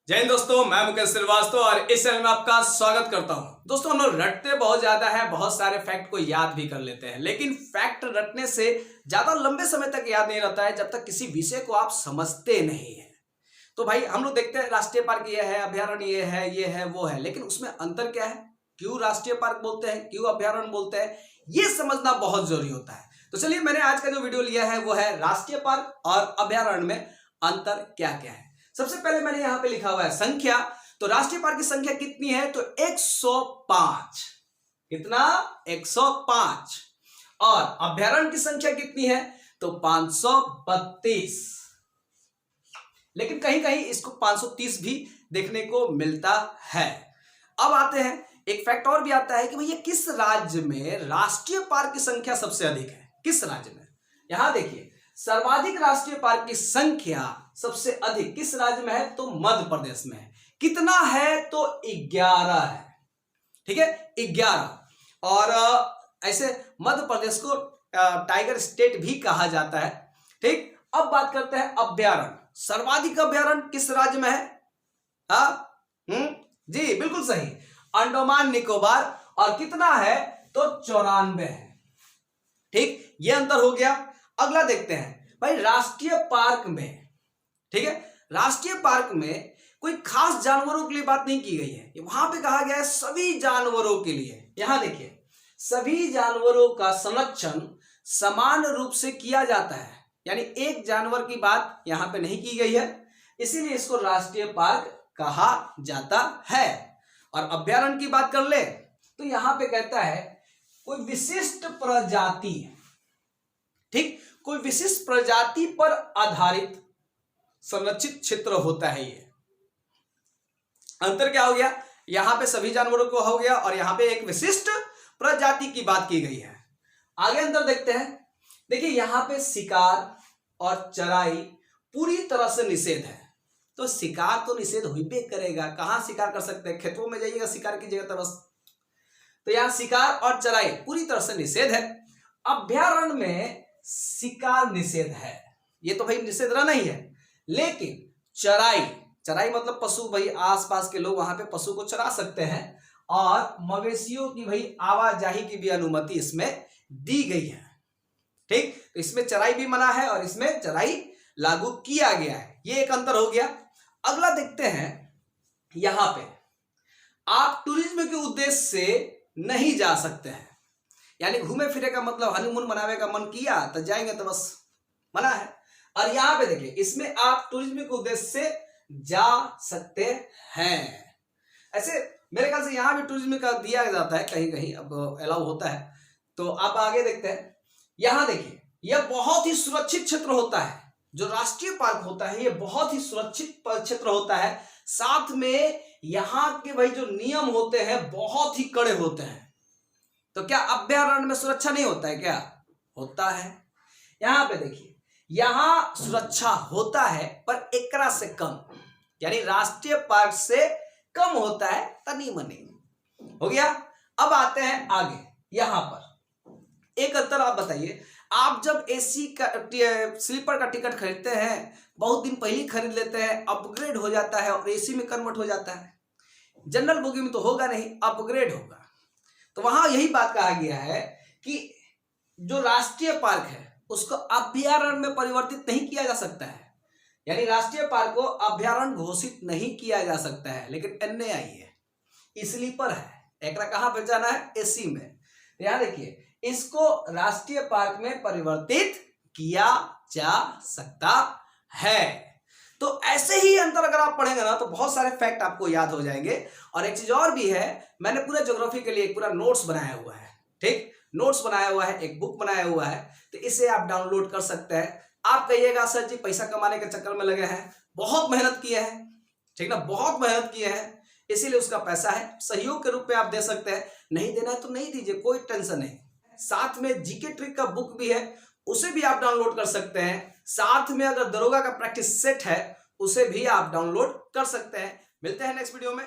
जय हिंद दोस्तों, मैं मुकेश श्रीवास्तव और इस चैनल में आपका स्वागत करता हूं। दोस्तों, हम लोग रटते बहुत ज्यादा है, बहुत सारे फैक्ट को याद भी कर लेते हैं, लेकिन फैक्ट रटने से ज्यादा लंबे समय तक याद नहीं रहता है जब तक किसी विषय को आप समझते नहीं है। तो भाई हम लोग देखते हैं राष्ट्रीय पार्क ये है, अभ्यारण्य ये है वो है, लेकिन उसमें अंतर क्या है? क्यों राष्ट्रीय पार्क बोलते हैं, क्यों अभ्यारण्य बोलते हैं, ये समझना बहुत जरूरी होता है। तो चलिए, मैंने आज का जो वीडियो लिया है वो है राष्ट्रीय पार्क और अभ्यारण्य में अंतर क्या क्या है। सबसे पहले मैंने यहां पे लिखा हुआ है संख्या। तो राष्ट्रीय पार्क की संख्या कितनी है? तो 105। कितना? 105। और अभ्यारण्य की संख्या कितनी है? तो 532। लेकिन कहीं कहीं इसको 530 भी देखने को मिलता है। अब आते हैं, एक फैक्ट और भी आता है कि भैया किस राज्य में राष्ट्रीय पार्क की संख्या सबसे अधिक है? किस राज्य में? यहां देखिए, सर्वाधिक राष्ट्रीय पार्क की संख्या सबसे अधिक किस राज्य में है? तो मध्य प्रदेश में है। कितना है? तो 11 है। ठीक है, 11। और ऐसे मध्य प्रदेश को टाइगर स्टेट भी कहा जाता है। ठीक, अब बात करते हैं अभ्यारण्य। सर्वाधिक अभ्यारण्य किस राज्य में है? जी बिल्कुल सही, अंडमान निकोबार। और कितना है? तो 94 है। ठीक, ये अंतर हो गया। अगला देखते हैं भाई, राष्ट्रीय पार्क में, ठीक है, राष्ट्रीय पार्क में कोई खास जानवरों के लिए बात नहीं की गई है। वहां पे कहा गया है सभी जानवरों के लिए। यहां देखिए, सभी जानवरों का संरक्षण समान रूप से किया जाता है, यानी एक जानवर की बात यहां पे नहीं की गई है, इसीलिए इसको राष्ट्रीय पार्क कहा जाता है। और अभ्यारण्य की बात कर ले तो यहां पे कहता है कोई विशिष्ट प्रजाति, ठीक, कोई विशिष्ट प्रजाति पर आधारित संरक्षित क्षेत्र होता है। ये अंतर क्या हो गया? यहां पे सभी जानवरों को हो गया और यहां पे एक विशिष्ट प्रजाति की बात की गई है। आगे अंतर देखते हैं। देखिए, यहां पे शिकार और चराई पूरी तरह से निषेध है। तो शिकार तो निषेध होइबे करेगा। कहां शिकार कर सकते हैं? खेतों में जाइएगा शिकार कीजिएगा तो बस। तो यहां शिकार और चराई पूरी तरह से निषेध है। अभ्यारण्य में शिकार निषेध है, ये तो भाई निषेध रहना ही है, लेकिन चराई, चराई मतलब पशु, भाई आसपास के लोग वहां पे पशु को चरा सकते हैं और मवेशियों की भाई आवाजाही की भी अनुमति इसमें दी गई है। ठीक, तो इसमें चराई भी मना है और इसमें चराई लागू किया गया है। ये एक अंतर हो गया। अगला देखते हैं, यहां पे आप टूरिज्म के उद्देश्य से नहीं जा सकते हैं, यानी घूमे फिरे का मतलब हनीमून मनावे का मन किया तो जाएंगे, तो बस मना है। और यहां पे देखिए, इसमें आप टूरिज्म के उद्देश्य से जा सकते हैं। ऐसे मेरे ख्याल से यहां भी टूरिज्म का दिया जाता है, कहीं कहीं अब अलाउ होता है। तो आप आगे देखते हैं। यहां देखिए, यह बहुत ही सुरक्षित क्षेत्र होता है। जो राष्ट्रीय पार्क होता है, यह बहुत ही सुरक्षित क्षेत्र होता है। साथ में यहां के भाई जो नियम होते हैं बहुत ही कड़े होते हैं। तो क्या अभ्यारण्य में सुरक्षा नहीं होता है? क्या होता है? यहां पे देखिए, यहां सुरक्षा होता है पर एकरा से कम, यानी राष्ट्रीय पार्क से कम होता है, तनी मनी हो गया। अब आते हैं आगे। यहां पर एक अंतर आप बताइए, आप जब एसी का स्लीपर का टिकट खरीदते हैं, बहुत दिन पहले खरीद लेते हैं, अपग्रेड हो जाता है और एसी में कन्वर्ट हो जाता है। जनरल बोगी में तो होगा नहीं, अपग्रेड होगा। तो वहां यही बात कहा गया है कि जो राष्ट्रीय पार्क है उसको अभ्यारण्य में परिवर्तित नहीं किया जा सकता है, यानी राष्ट्रीय पार्क को अभ्यारण्य घोषित नहीं किया जा सकता है। लेकिन NAI है, स्लीपर है, एक कहां पे जाना है? एसी में। यहां देखिए, इसको राष्ट्रीय पार्क में परिवर्तित किया जा सकता है। तो ऐसे ही अंतर अगर आप पढ़ेंगे ना तो बहुत सारे फैक्ट आपको याद हो जाएंगे। और एक चीज और भी है, मैंने पूरे ज्योग्राफी के लिए एक पूरा नोट्स बनाया हुआ है। ठीक, नोट्स बनाया हुआ है, एक बुक बनाया हुआ है, तो इसे आप डाउनलोड कर सकते हैं। आप कहिएगा सर जी पैसा कमाने के चक्कर में लगे हैं, बहुत मेहनत किए हैं, ठीक ना, बहुत मेहनत किए हैं, इसीलिए उसका पैसा है, सहयोग के रूप में आप दे सकते हैं। नहीं देना है तो नहीं दीजिए, कोई टेंशन नहीं। साथ में जीके ट्रिक का बुक भी है, उसे भी आप डाउनलोड कर सकते हैं। साथ में अगर दरोगा का प्रैक्टिस सेट है, उसे भी आप डाउनलोड कर सकते हैं। मिलते हैं नेक्स्ट वीडियो में।